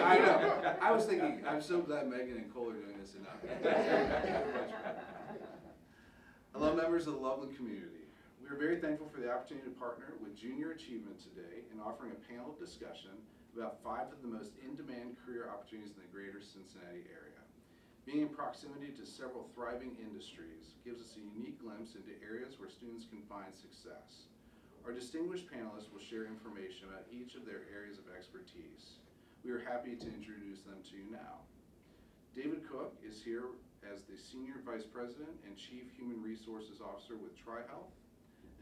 I know. I was thinking, I'm so glad Megan and Cole are doing this enough. Hello, members of the Loveland community. We are very thankful for the opportunity to partner with Junior Achievement today in offering a panel discussion about 5 of the most in-demand career opportunities in the greater Cincinnati area. Being in proximity to several thriving industries gives us a unique glimpse into areas where students can find success. Our distinguished panelists will share information about each of their areas of expertise. We are happy to introduce them to you now. David Cook is here as the Senior Vice President and Chief Human Resources Officer with TriHealth.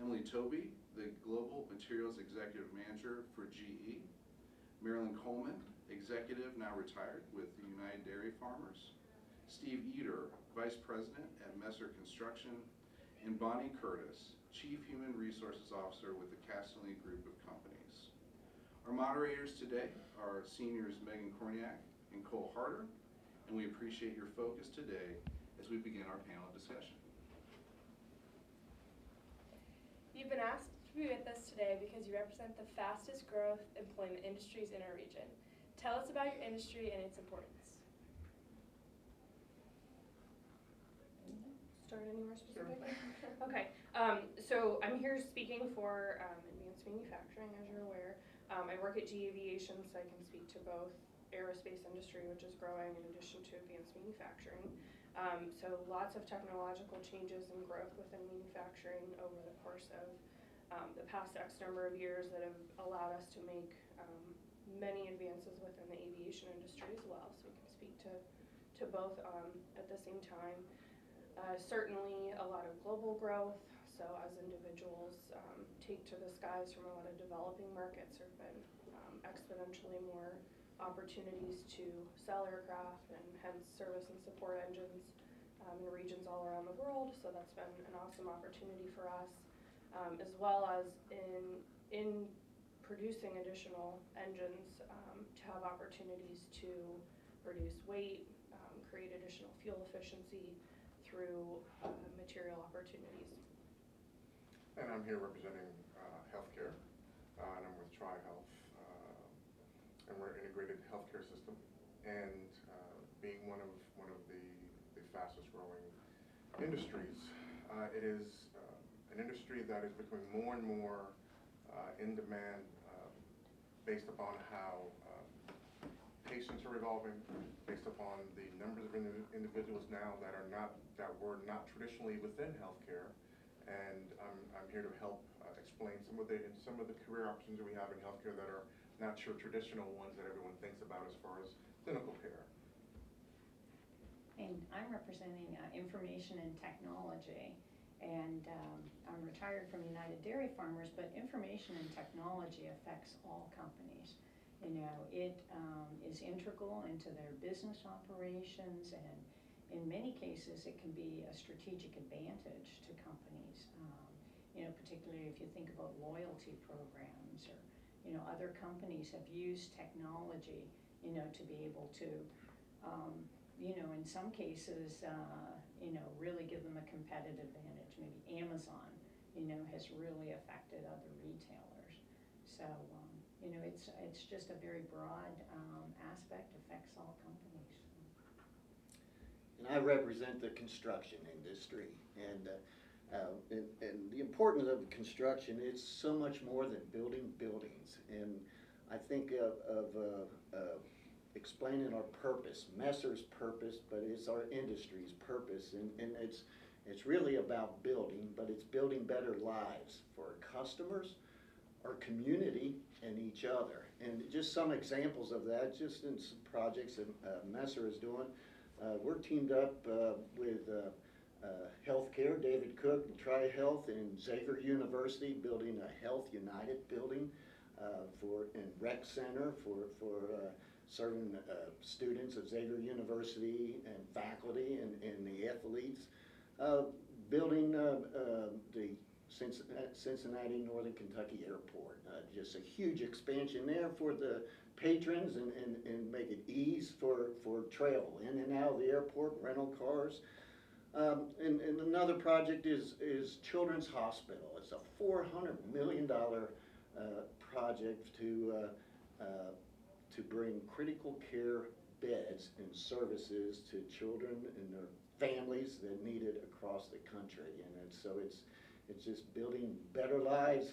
Emily Toby, the Global Materials Executive Manager for GE. Marilyn Coleman, Executive, now retired, with the United Dairy Farmers. Steve Eder, Vice President at Messer Construction. And Bonnie Curtis, Chief Human Resources Officer with the Castellini Group of Companies. Our moderators today are seniors Megan Korniak and Cole Harder, and we appreciate your focus today as we begin our panel discussion. You've been asked to be with us today because you represent the fastest growth employment industries in our region. Tell us about your industry and its importance. Start anywhere specific? Okay, so I'm here speaking for advanced manufacturing, as you're aware. I work at GE Aviation, so I can speak to both aerospace industry, which is growing, in addition to advanced manufacturing. So lots of technological changes and growth within manufacturing over the course of the past X number of years that have allowed us to make many advances within the aviation industry as well. So we can speak to both at the same time. Certainly a lot of global growth, so as individuals take to the skies from a lot of developing markets, there have been exponentially more opportunities to sell aircraft and hence service and support engines in regions all around the world, so that's been an awesome opportunity for us, as well as in producing additional engines to have opportunities to reduce weight, create additional fuel efficiency, through material opportunities. And I'm here representing healthcare, and I'm with TriHealth, and we're an integrated healthcare system. And being one of the fastest growing industries, it is an industry that is becoming more and more in demand based upon how patients are evolving, based upon the numbers of individuals now that were not traditionally within healthcare, and I'm here to help explain some of the career options that we have in healthcare that are not your traditional ones that everyone thinks about as far as clinical care. And I'm representing information and technology, and I'm retired from United Dairy Farmers, but information and technology affects all companies. You know, it is integral into their business operations, and in many cases it can be a strategic advantage to companies. You know, particularly if you think about loyalty programs, or, you know, other companies have used technology, you know, to be able to, you know, in some cases, you know, really give them a competitive advantage. Maybe Amazon, you know, has really affected other retailers. So, you know, it's just a very broad aspect, affects all companies. And I represent the construction industry, and the importance of construction, it's so much more than building buildings. And I think of explaining our purpose, Messer's purpose, but it's our industry's purpose, and it's really about building, but it's building better lives for our customers, our community, and each other. And just some examples of that, just in some projects that Messer is doing. We're teamed up with healthcare, David Cook and TriHealth, and Xavier University, building a Health United building and rec center for serving students at Xavier University and faculty and the athletes. Building the Cincinnati Northern Kentucky Airport, just a huge expansion there for the patrons and make it ease for travel in and out of the airport, rental cars. And another project is Children's Hospital. It's a $400 million project to to bring critical care beds and services to children and their families that need it across the country. And it's just building better lives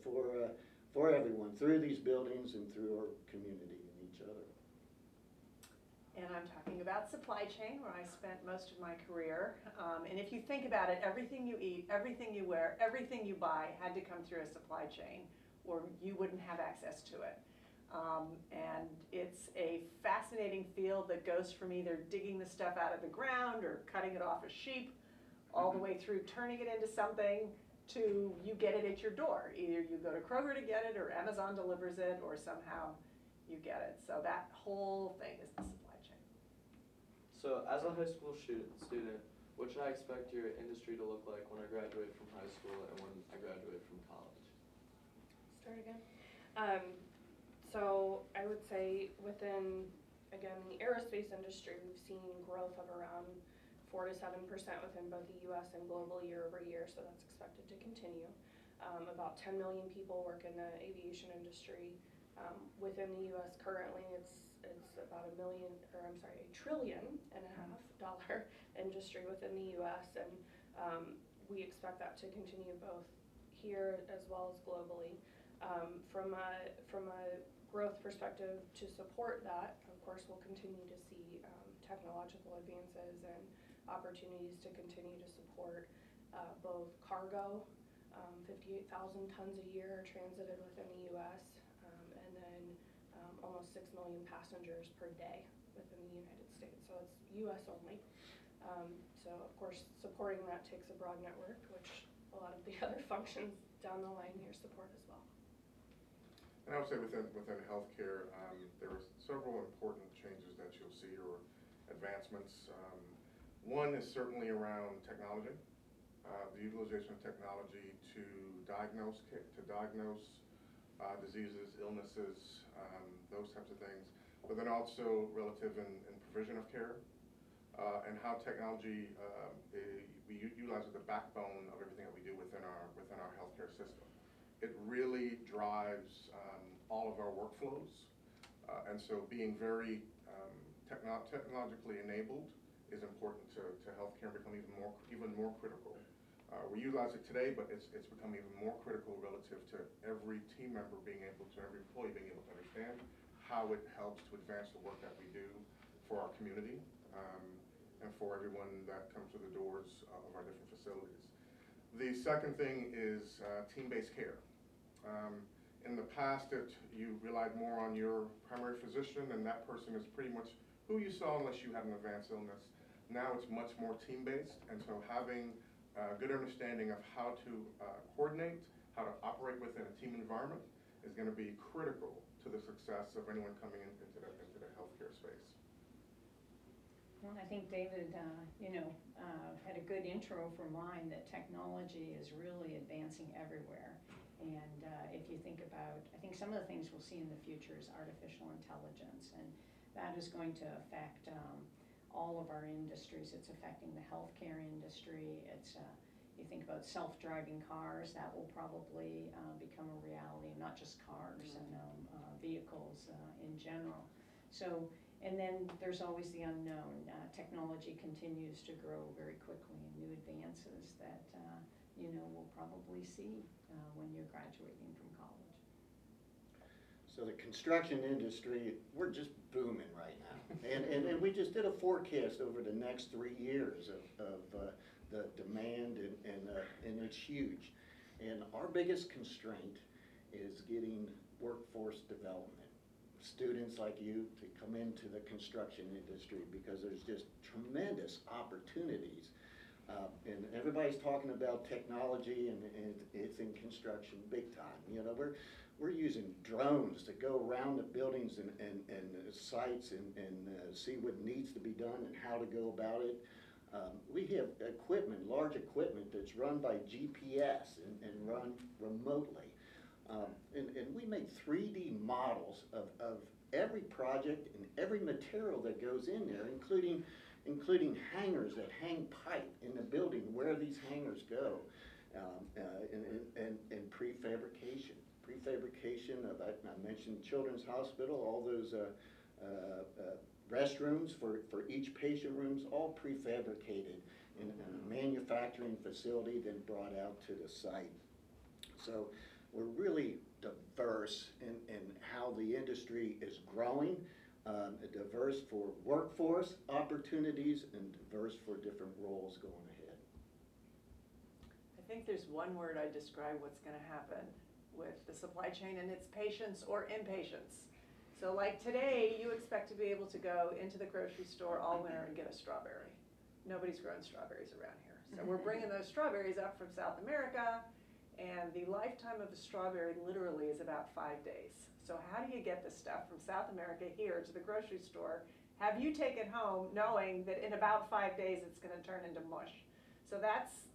for everyone through these buildings and through our community and each other. And I'm talking about supply chain, where I spent most of my career. And if you think about it, everything you eat, everything you wear, everything you buy had to come through a supply chain, or you wouldn't have access to it. And it's a fascinating field that goes from either digging the stuff out of the ground or cutting it off a sheep, all the way through turning it into something to you get it at your door. Either you go to Kroger to get it, or Amazon delivers it, or somehow you get it. So that whole thing is the supply chain. So as a high school student, what should I expect your industry to look like when I graduate from high school and when I graduate from college? Start again. So I would say within, again, the aerospace industry, we've seen growth of around 4 to 7% within both the U.S. and global year over year, so that's expected to continue. About 10 million people work in the aviation industry. Within the U.S. currently, it's about $1 trillion and a half dollar industry within the U.S. and we expect that to continue both here as well as globally. From a growth perspective, to support that, of course, we'll continue to see technological advances and opportunities to continue to support both cargo, 58,000 tons a year are transited within the U.S., and then almost 6 million passengers per day within the United States. So it's U.S. only. So of course, supporting that takes a broad network, which a lot of the other functions down the line here support as well. And I would say within healthcare, there are several important changes that you'll see, or advancements. One is certainly around technology, the utilization of technology to diagnose diseases, illnesses, those types of things. But then also relative in provision of care, and how technology we utilize as the backbone of everything that we do within our healthcare system. It really drives all of our workflows, and so being very technologically enabled is important to healthcare, and become even more critical. We utilize it today, but it's become even more critical relative to every team member every employee being able to understand how it helps to advance the work that we do for our community, and for everyone that comes to the doors of our different facilities. The second thing is team-based care. In the past, you relied more on your primary physician, and that person is pretty much who you saw unless you had an advanced illness. Now it's much more team-based, and so having a good understanding of how to coordinate, how to operate within a team environment is going to be critical to the success of anyone coming into the healthcare space. Well, I think David, had a good intro for mine, that technology is really advancing everywhere. And if you think about, I think some of the things we'll see in the future is artificial intelligence, and that is going to affect all of our industries. It's affecting the healthcare industry. You think about self-driving cars, that will probably become a reality, not just cars, and vehicles in general. So, and then there's always the unknown. Technology continues to grow very quickly, and new advances that we'll probably see when you're graduating from college. So the construction industry, we're just booming right now. And we just did a forecast over the next 3 years of the demand, and it's huge. And our biggest constraint is getting workforce development. Students like you to come into the construction industry, because there's just tremendous opportunities. And everybody's talking about technology, and it's in construction big time. We're using drones to go around the buildings and sites and see what needs to be done and how to go about it. We have large equipment that's run by GPS and run remotely. And we make 3D models of every project and every material that goes in there, including hangers that hang pipe in the building, where these hangers go, and prefabrication. prefabrication of, I mentioned Children's Hospital, all those restrooms for each patient rooms, all prefabricated in a manufacturing facility, then brought out to the site. So we're really diverse in how the industry is growing, diverse for workforce opportunities and diverse for different roles going ahead. I think there's one word I describe what's going to happen with the supply chain, and it's patience or impatience. So like today, you expect to be able to go into the grocery store all winter and get a strawberry. Nobody's growing strawberries around here. So we're bringing those strawberries up from South America, and the lifetime of a strawberry literally is about 5 days. So how do you get the stuff from South America here to the grocery store, have you take it home knowing that in about 5 days it's going to turn into mush? So that's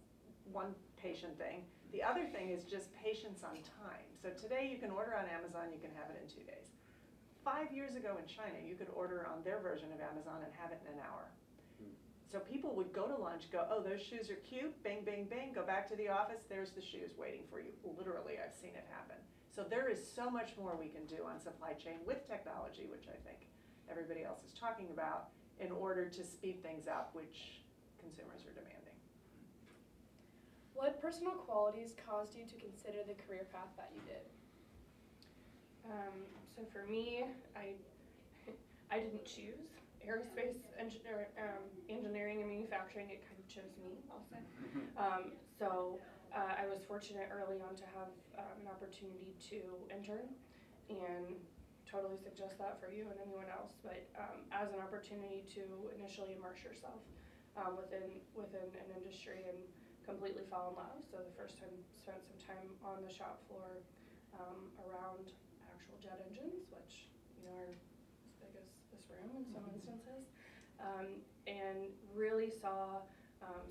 one patient thing. The other thing is just patience on time. So today you can order on Amazon, you can have it in 2 days. 5 years ago in China, you could order on their version of Amazon and have it in an hour. So people would go to lunch, go, oh, those shoes are cute, bing, bing, bing, go back to the office, there's the shoes waiting for you. Literally, I've seen it happen. So there is so much more we can do on supply chain with technology, which I think everybody else is talking about, in order to speed things up, which consumers are demanding. What personal qualities caused you to consider the career path that you did? So for me, I didn't choose aerospace engineering and manufacturing. It kind of chose me, I'll say. I was fortunate early on to have an opportunity to intern, and totally suggest that for you and anyone else, but as an opportunity to initially immerse yourself within an industry and completely fall in love. So the first time, spent some time on the shop floor around actual jet engines, which are as big as this room in some instances, and really saw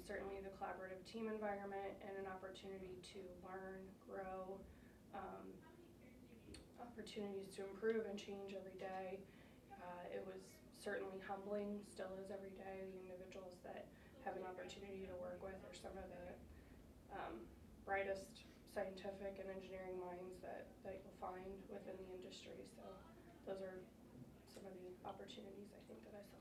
certainly the collaborative team environment and an opportunity to learn, grow, opportunities to improve and change every day. It was certainly humbling, still is every day. The individuals that have an opportunity to work with are some of the brightest scientific and engineering minds that you'll find within the industry. So those are some of the opportunities I think that I saw.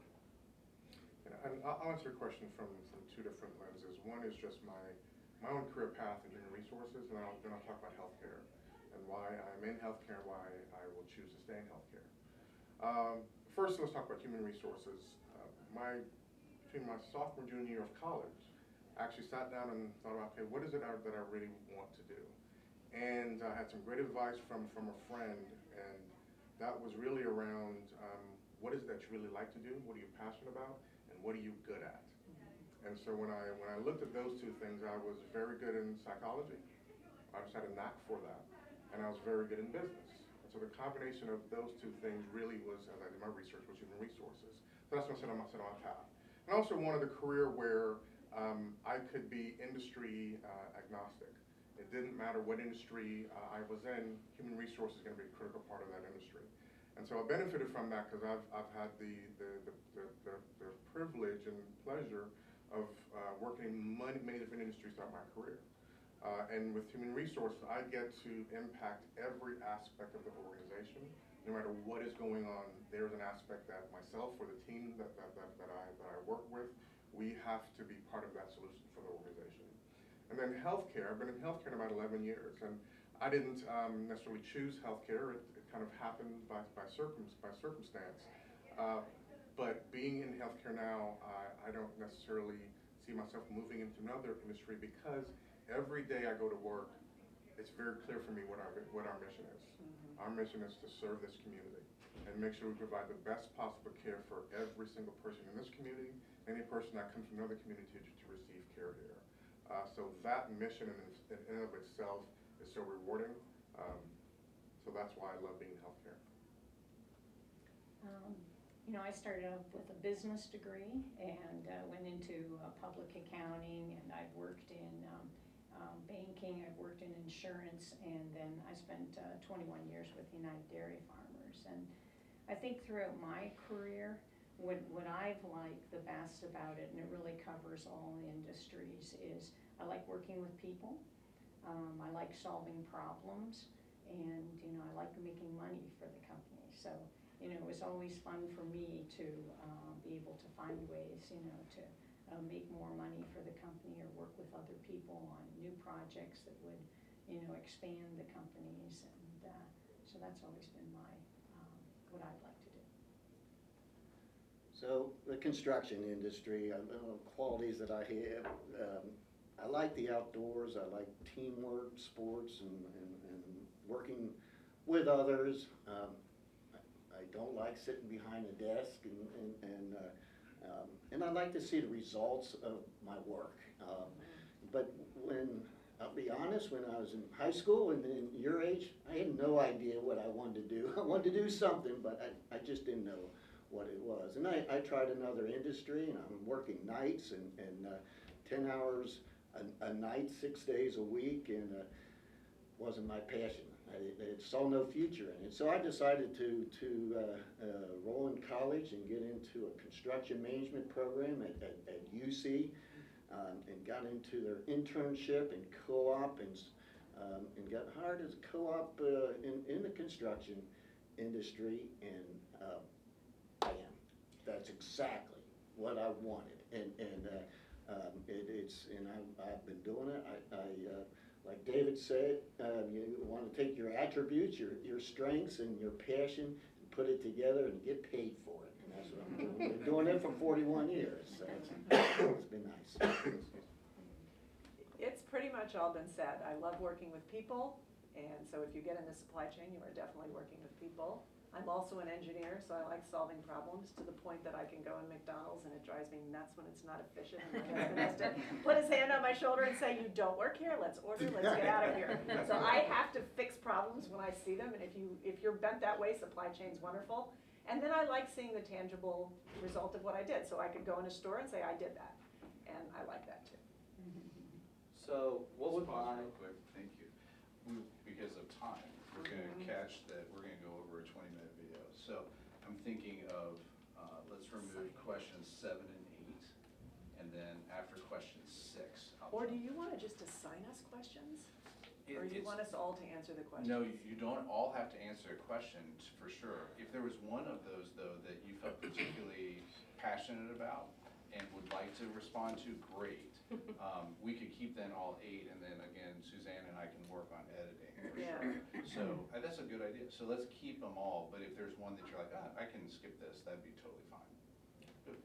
And I'll answer your question from two different lenses. One is just my own career path in human resources, and then I'll talk about healthcare and why I'm in healthcare, why I will choose to stay in healthcare. First, let's talk about human resources. Between my sophomore and junior year of college, I actually sat down and thought about, okay, what is it that I really want to do? And I had some great advice from a friend, and that was really around what is it that you really like to do, what are you passionate about, and what are you good at? And so when I looked at those two things, I was very good in psychology. I just had a knack for that, and I was very good in business. And so the combination of those two things really was, as I did my research, was human resources. So that's what I set on my path. And I also wanted a career where I could be industry agnostic. It didn't matter what industry I was in, human resources is going to be a critical part of that industry. And so I benefited from that because I've had the privilege and pleasure of working in many different industries throughout my career. And with human resources, I get to impact every aspect of the organization. No matter what is going on, there's an aspect that myself or the team that I work with, we have to be part of that solution for the organization. And then healthcare, I've been in healthcare in about 11 years, and I didn't necessarily choose healthcare. It kind of happened by circumstance. But being in healthcare now, I don't necessarily see myself moving into another industry because every day I go to work, it's very clear for me what our mission is. Our mission is to serve this community and make sure we provide the best possible care for every single person in this community, any person that comes from another community to receive care here. So that mission in and of itself is so rewarding. So that's why I love being in healthcare. I started off with a business degree and went into public accounting, and I've worked in banking, I've worked in insurance, and then I spent 21 years with United Dairy Farmers. And I think throughout my career, what I've liked the best about it, and it really covers all industries, is I like working with people. I like solving problems, and, you know, I like making money for the company. So, you know, it was always fun for me to be able to find ways, you know, to make more money for the company or work with other people on new projects that would, you know, expand the companies. And so that's always been my, what I'd like to do. So the construction industry, qualities that I have, I like the outdoors, I like teamwork, sports, and working with others. I don't like sitting behind a desk, and I like to see the results of my work. But I'll be honest, when I was in high school and in your age, I had no idea what I wanted to do. I wanted to do something, but I just didn't know what it was. And I tried another industry, and I'm working nights and 10 hours a night, 6 days a week, and wasn't my passion. I saw no future in it. So I decided to roll in college and get into a construction management program at UC, and got into their internship and co-op, and got hired as a co-op in the construction industry, and bam, that's exactly what I wanted. And I've been doing it. Like David said, you want to take your attributes, your strengths, and your passion, and put it together and get paid for it. And that's what I'm doing. Been doing it for 41 years. So it's been nice. It's pretty much all been said. I love working with people, and so if you get into supply chain, you are definitely working with people. I'm also an engineer, so I like solving problems to the point that I can go in McDonald's and it drives me nuts when it's not efficient. And my husband has to put his hand on my shoulder and say, "You don't work here, let's order, let's get out of here." So I have to fix problems when I see them, and if you're bent that way, supply chain's wonderful. And then I like seeing the tangible result of what I did. So I could go in a store and say, "I did that." And I like that too. So what would Pause my, real quick, thank you. Because of time, we're gonna catch that, we're gonna go over a 20-minute video. So I'm thinking of, let's remove questions 7 and 8, and then after question 6. Or do you want to just assign us questions? Or you want us all to answer the questions? No, you don't all have to answer a question, for sure. If there was one of those, though, that you felt particularly passionate about and would like to respond to, great. We could keep then all 8, and then again, Suzanne and I can work on editing, for sure. So that's a good idea. So let's keep them all, but if there's one that you're like, I can skip this, that'd be totally fine. Good.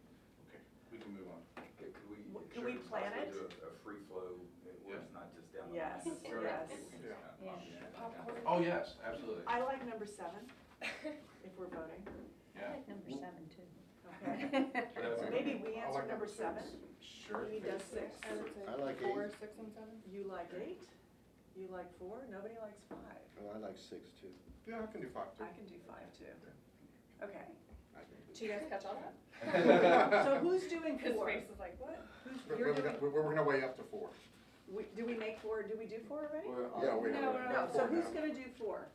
Okay, we can move on. Okay, Could we plan it? Do a free flow, where it's not just down the line. Yes, Where yes. people can just kind of pop in and Popcorn. Oh, yes, absolutely. I like number 7, if we're voting. I like number 7 too. Okay. So maybe we I answer like number number 7. Sure. He does 6. I would say I like 4, 8. 6, and 7. You like 8? You like 4? Nobody likes 5. Oh, I like 6 too. Yeah, I can do 5 too. I can do 5 too. Okay. Did you guys catch all that? So who's doing His 4? face is like, what? You're doing, We're gonna weigh up to 4. do we make 4, do we do 4 already? we're on. Yeah, we No, have. no, no. So who's gonna do 4?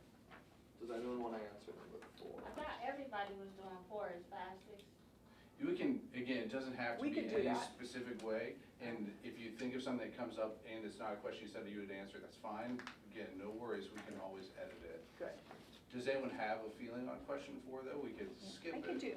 Does anyone want to answer number 4? I thought everybody was doing 4, it's 5, 6. We can, again, it doesn't have to We be could do any that. specific way, and if you think of something that comes up and it's not a question you said that you would answer, that's fine. Again, no worries, we can always edit it. Good. Does anyone have a feeling on question 4, though? We could skip I it. could do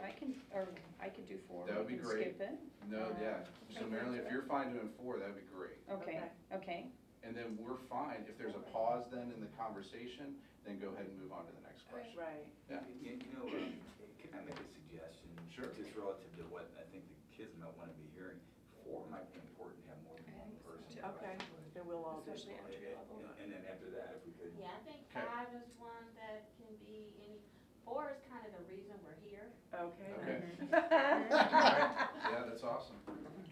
4. That would be We can great. skip it. No, yeah, so Marilyn, if you're fine doing 4, that'd be great. Okay. And then we're fine, if there's a pause then in the conversation, then go ahead and move on to the next question. Right. Yeah. You know, can I make a suggestion? Sure. Just relative to what I think the kids might want to be hearing. 4 might be important to have more than one person. Okay, then we'll all do Especially 4. entry level. And then after that, if we could. Yeah, I think Okay. 5 is one that can be any, 4 is kind of the reason we're here. Okay. Okay. Alright. Yeah, that's awesome.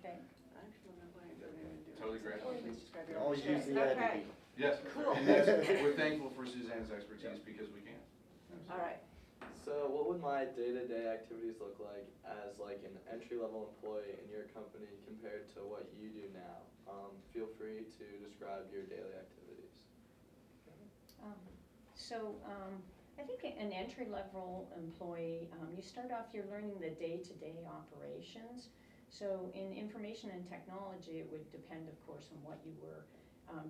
Okay. Totally great. Always use the Okay, editing. Yes, Cool. and that's, we're thankful for Suzanne's expertise because we can. all right. So what would my day-to-day activities look like as like an entry-level employee in your company compared to what you do now? Feel free to describe your daily activities. I think an entry-level employee, you start off, you're learning the day-to-day operations. So in information and technology, it would depend, of course, on what you were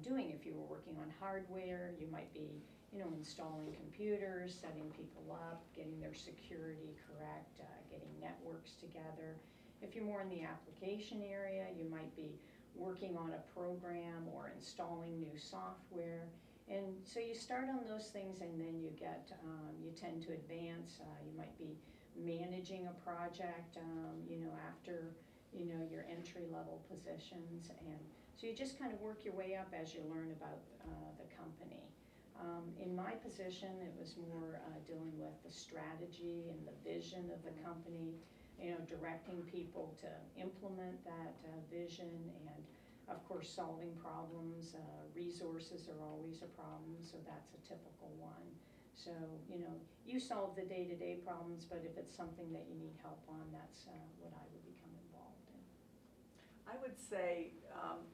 doing. If you were working on hardware, you might be, installing computers, setting people up, getting their security correct, getting networks together. If you're more in the application area, you might be working on a program or installing new software. And so you start on those things and then you tend to advance. You might be managing a project, after, your entry-level positions. And so you just kind of work your way up as you learn about the company. In my position, it was more dealing with the strategy and the vision of the company, directing people to implement that vision, and of course solving problems. Resources are always a problem, so that's a typical one. So, you solve the day-to-day problems, but if it's something that you need help on, that's what I would become involved in. I would say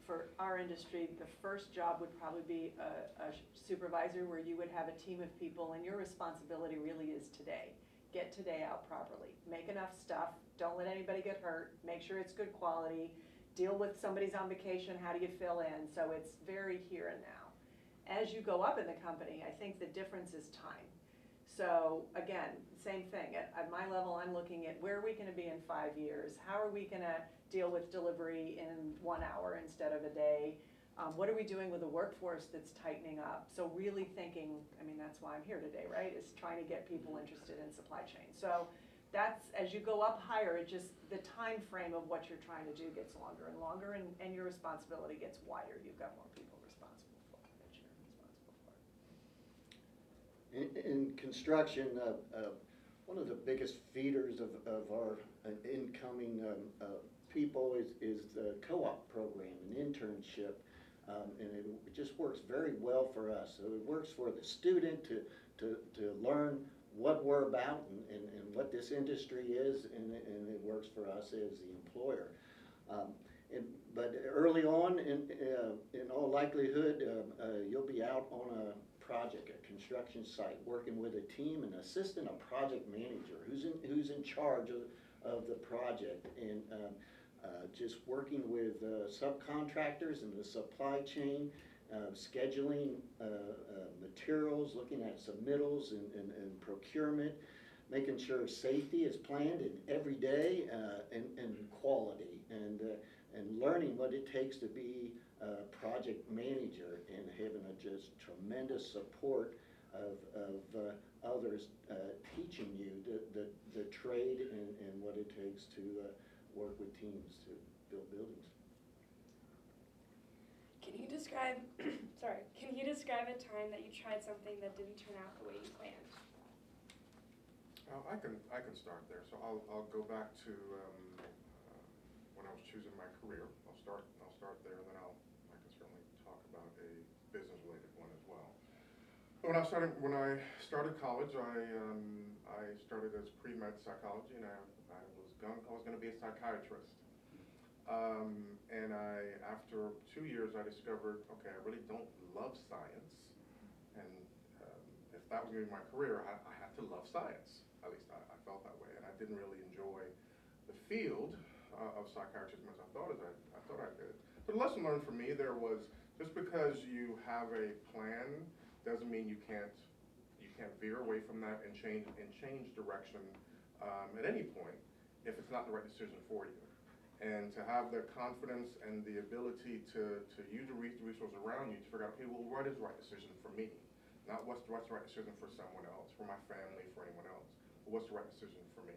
for our industry, the first job would probably be a supervisor where you would have a team of people, and your responsibility really is today. Get today out properly. Make enough stuff. Don't let anybody get hurt. Make sure it's good quality. Deal with somebody's on vacation. How do you fill in? So it's very here and now. As you go up in the company, I think the difference is time. So again, same thing. At my level, I'm looking at where are we going to be in 5 years? How are we going to deal with delivery in 1 hour instead of a day? What are we doing with a workforce that's tightening up? So really thinking, that's why I'm here today, right? Is trying to get people interested in supply chain. So that's, as you go up higher, the time frame of what you're trying to do gets longer and longer, and your responsibility gets wider. You've got more people responsible for it that you're responsible for. In construction, one of the biggest feeders of our incoming people is the co-op program, an internship. And it just works very well for us. So it works for the student to learn what we're about and what this industry is, and it works for us as the employer. But early on, in all likelihood, you'll be out on a project, a construction site, working with a team and assisting a project manager who's in charge of the project, and just working with subcontractors in the supply chain, scheduling materials, looking at submittals and procurement, making sure safety is planned in every day, and quality, and learning what it takes to be a project manager, and having just tremendous support of others teaching you the trade and what it takes to work with teams to build buildings. Can you describe a time that you tried something that didn't turn out the way you planned? I can start there. So I'll go back to when I was choosing my career. I'll start there, and then I can certainly talk about a business related one as well. When I started college, I started as pre-med psychology, and I was going to be a psychiatrist. And after 2 years, I discovered, okay, I really don't love science, and if that was going to be my career, I had to love science. At least I felt that way, and I didn't really enjoy the field of psychiatry as much as I thought I did. But the lesson learned for me there was, just because you have a plan doesn't mean you can't veer away from that and change direction at any point if it's not the right decision for you. And to have the confidence and the ability to use the resources around you to figure out, okay, well, what is the right decision for me? Not what's the right decision for someone else, for my family, for anyone else, but what's the right decision for me?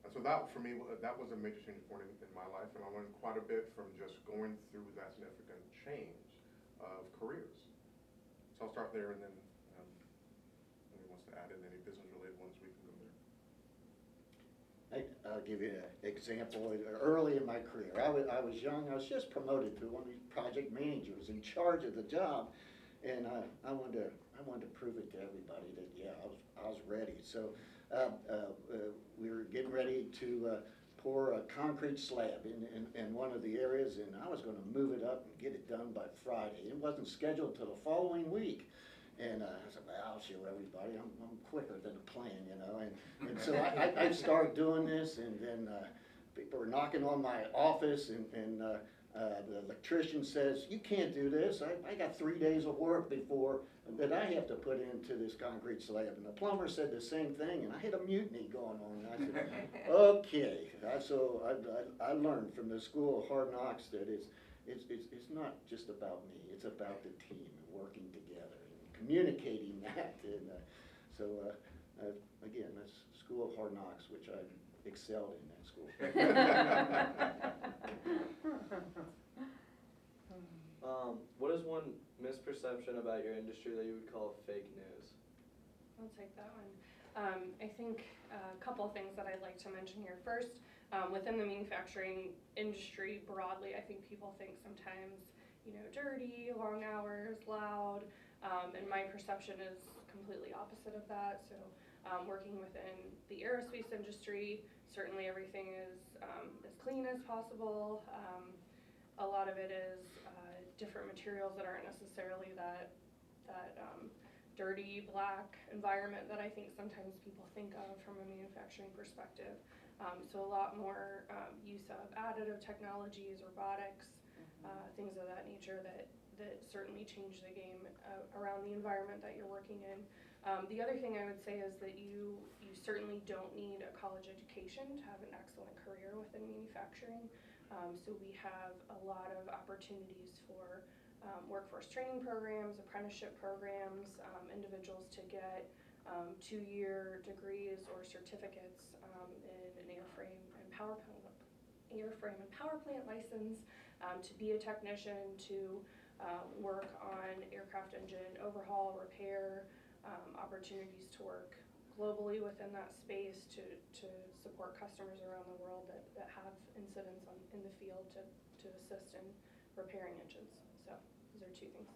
And so that, for me, that was a major change point in my life, and I learned quite a bit from just going through that significant change of careers. So I'll start there, and then anyone wants to add in any business-related ones, we can go there. I'll give you an example. Early in my career, I was young. I was just promoted to one of these project managers in charge of the job, and I wanted to prove it to everybody that I was ready. So we were getting ready to pour a concrete slab in one of the areas, and I was going to move it up and get it done by Friday. It wasn't scheduled till the following week. And I said, well, I'll show everybody, I'm quicker than a plan, and so I started doing this, and then people were knocking on my office, and The electrician says, you can't do this, I got 3 days of work before that I have to put into this concrete slab. And the plumber said the same thing, and I had a mutiny going on. And I said, okay. So I learned from the school of hard knocks that it's not just about me, it's about the team and working together and communicating that. And again, that's school of hard knocks, which I excelled in that school. What is one misperception about your industry that you would call fake news? I'll take that one. I think a couple things that I'd like to mention here. First, within the manufacturing industry broadly, I think people think sometimes, dirty, long hours, loud, and my perception is completely opposite of that. So working within the aerospace industry, certainly everything is as clean as possible. A lot of it is different materials that aren't necessarily that dirty, black environment that I think sometimes people think of from a manufacturing perspective. So a lot more use of additive technologies, robotics, things of that nature that certainly change the game around the environment that you're working in. The other thing I would say is that you certainly don't need a college education to have an excellent career within manufacturing. So we have a lot of opportunities for workforce training programs, apprenticeship programs, individuals to get 2-year degrees or certificates in an airframe and power plant license, to be a technician, to work on aircraft engine overhaul, repair, opportunities to work globally within that space to support customers around the world that have incidents in the field to assist in repairing engines. So those are 2 things.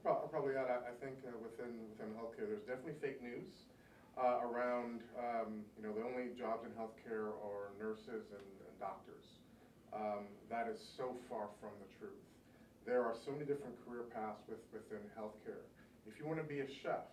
I'll probably add, I think within healthcare, there's definitely fake news around, the only jobs in healthcare are nurses and doctors. That is so far from the truth. There are so many different career paths within healthcare. If you want to be a chef,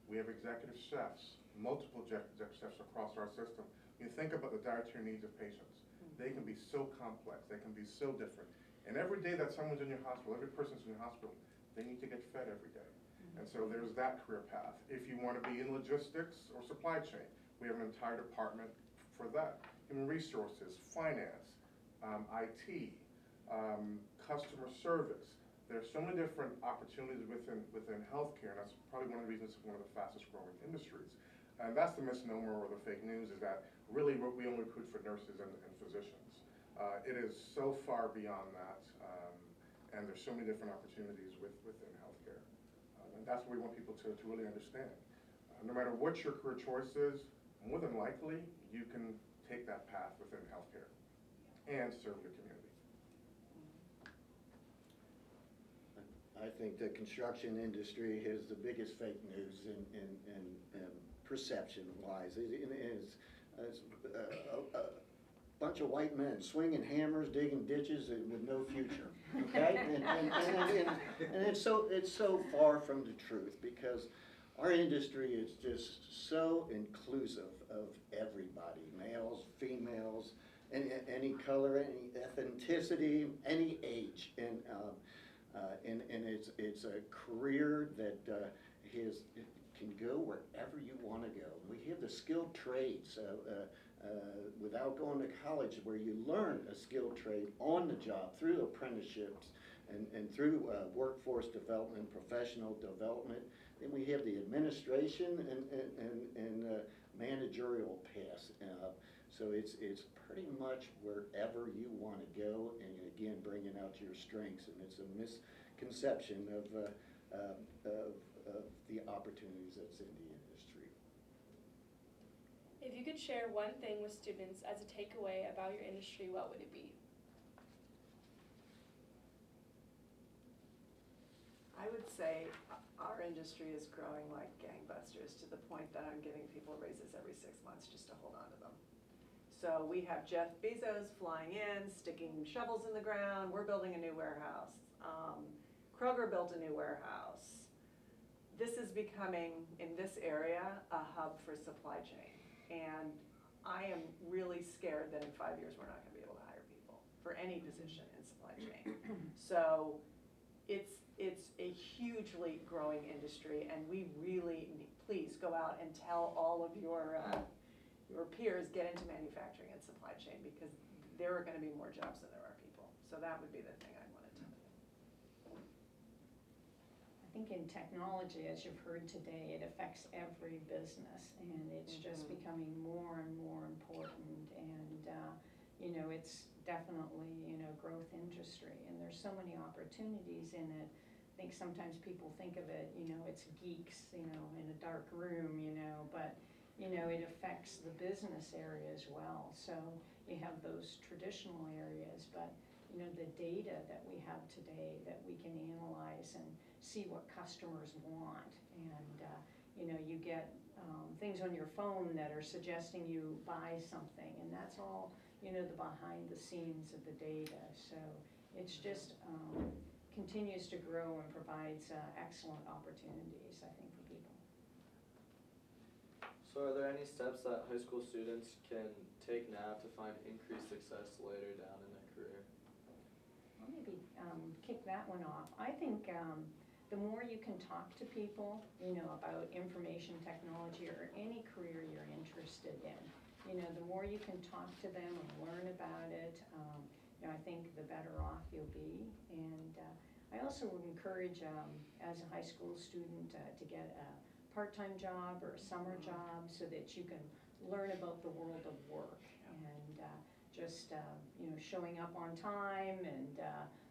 we have executive chefs, multiple executive chefs across our system. You think about the dietary needs of patients. They can be so complex, they can be so different. And every day that someone's in your hospital, every person's in your hospital, they need to get fed every day. And so there's that career path. If you want to be in logistics or supply chain, we have an entire department for that. Human resources, finance, IT, customer service. There's so many different opportunities within healthcare, and that's probably one of the reasons it's one of the fastest growing industries. And that's the misnomer or the fake news, is that really we only recruit for nurses and physicians. It is so far beyond that, and there's so many different opportunities within healthcare. And that's what we want people to really understand. No matter what your career choice is, more than likely you can take that path within healthcare and serve your community. I think the construction industry has the biggest fake news in perception-wise. It's a bunch of white men swinging hammers, digging ditches, and with no future. Okay, and it's so far from the truth, because our industry is just so inclusive of everybody, males, females, any color, any ethnicity, any age, and it's a career that can go wherever you want to go. We have the skilled trades without going to college, where you learn a skilled trade on the job through apprenticeships and through workforce development, professional development. Then we have the administration and managerial paths. So it's pretty much wherever you want to go, and again, bringing out your strengths. And it's a misconception of the opportunities that's in the industry. If you could share one thing with students as a takeaway about your industry, what would it be? I would say our industry is growing like gangbusters, to the point that I'm giving people raises every 6 months just to hold on to them. So we have Jeff Bezos flying in, sticking shovels in the ground. We're building a new warehouse. Kroger built a new warehouse. This is becoming, in this area, a hub for supply chain. And I am really scared that in 5 years we're not going to be able to hire people for any position in supply chain. So it's a hugely growing industry, and we really please go out and tell all of your peers get into manufacturing and supply chain, because there are going to be more jobs than there are people. So that would be the thing I'd want to tell you. I think in technology, as you've heard today, it affects every business, and it's just becoming more and more important, and you know, it's definitely, you know, growth industry, and there's so many opportunities in it. I think sometimes people think of it, you know, it's geeks, you know, in a dark room, you know, but, you know, it affects the business area as well. So you have those traditional areas, but, you know, the data that we have today that we can analyze and see what customers want. And, you know, you get things on your phone that are suggesting you buy something, and that's all, you know, the behind the scenes of the data. So it's just continues to grow and provides excellent opportunities, I think, for people. So are there any steps that high school students can take now to find increased success later down in their career? I'll maybe kick that one off. I think the more you can talk to people, you know, about information technology or any career you're interested in, you know, the more you can talk to them and learn about it, you know, I think the better off you'll be. And I also would encourage, as a high school student, to get a part-time job or a summer job so that you can learn about the world of work, and just, you know, showing up on time and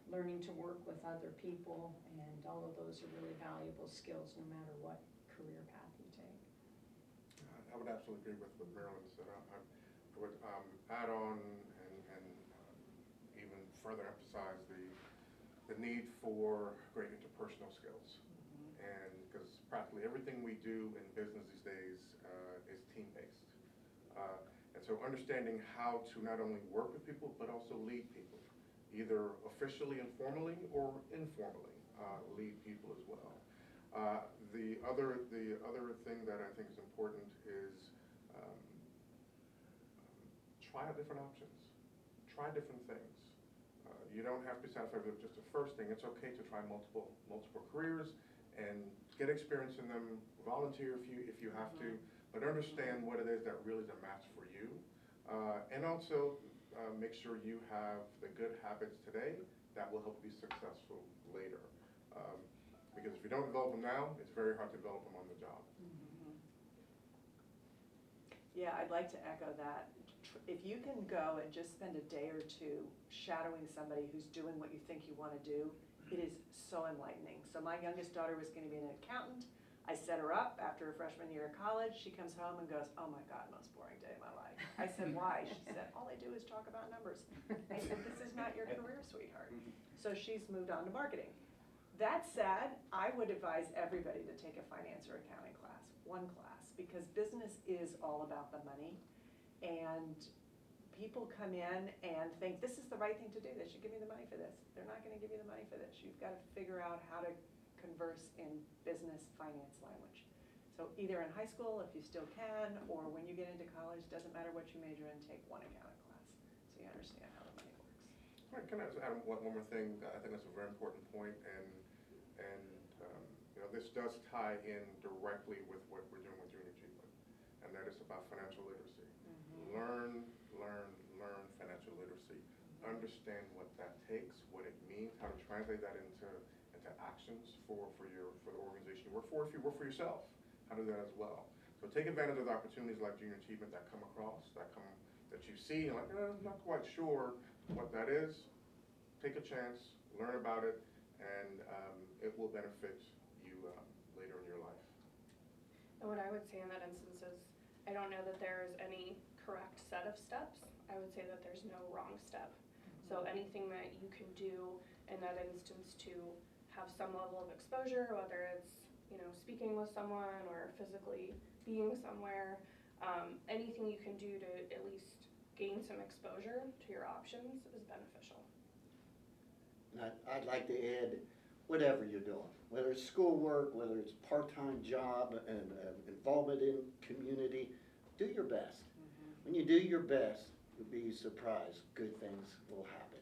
learning to work with other people, and all of those are really valuable skills no matter what career path you take. I would absolutely agree with what Marilyn said. I would add on and even further emphasize the need for great interpersonal skills. And because practically everything we do in business these days is team-based. And so understanding how to not only work with people, but also lead people, either officially and formally or informally lead people as well. The other thing that I think is important is try out different options. Try different things. You don't have to be satisfied with just the first thing. It's okay to try multiple careers and get experience in them. Volunteer if you have to, but understand what it is that really is a match for you, and also make sure you have the good habits today that will help you be successful later. Because if you don't develop them now, it's very hard to develop them on the job. Yeah, I'd like to echo that. If you can go and just spend a day or two shadowing somebody who's doing what you think you want to do, it is so enlightening. So my youngest daughter was going to be an accountant. I set her up after her freshman year of college. She comes home and goes, "Oh my God, most boring day of my life." I said, "Why?" She said, "All I do is talk about numbers." I said, "This is not your career, sweetheart." So she's moved on to marketing. That said, I would advise everybody to take a finance or accounting class, one class, because business is all about the money. And people come in and think, this is the right thing to do. They should give me the money for this. They're not going to give you the money for this. You've got to figure out how to converse in business finance language. So either in high school, if you still can, or when you get into college, doesn't matter what you major in, take one accounting class so you understand how the money works. All right, can I just add one more thing? I think that's a very important point, and you know, this does tie in directly with what we're doing with junior achievement, and that is about financial literacy. Learn financial literacy. Understand what that takes, what it means, how to translate that into actions for the organization you work for. If you work for yourself, how to do that as well. So take advantage of the opportunities like junior achievement that come across, that you see, and like, I'm not quite sure what that is. Take a chance, learn about it, and it will benefit you later in your life. And what I would say in that instance is, I don't know that there is any correct set of steps. I would say that there's no wrong step. So anything that you can do in that instance to have some level of exposure, whether it's, you know, speaking with someone or physically being somewhere, anything you can do to at least gain some exposure to your options is beneficial. And I'd like to add, whatever you're doing, whether it's schoolwork, whether it's part-time job and involvement in community, do your best. When you do your best, you'll be surprised. Good things will happen.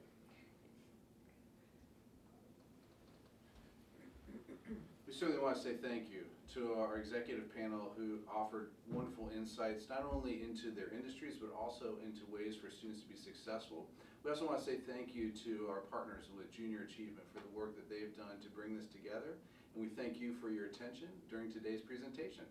We certainly want to say thank you to our executive panel who offered wonderful insights, not only into their industries, but also into ways for students to be successful. We also want to say thank you to our partners with Junior Achievement for the work that they've done to bring this together. And we thank you for your attention during today's presentation.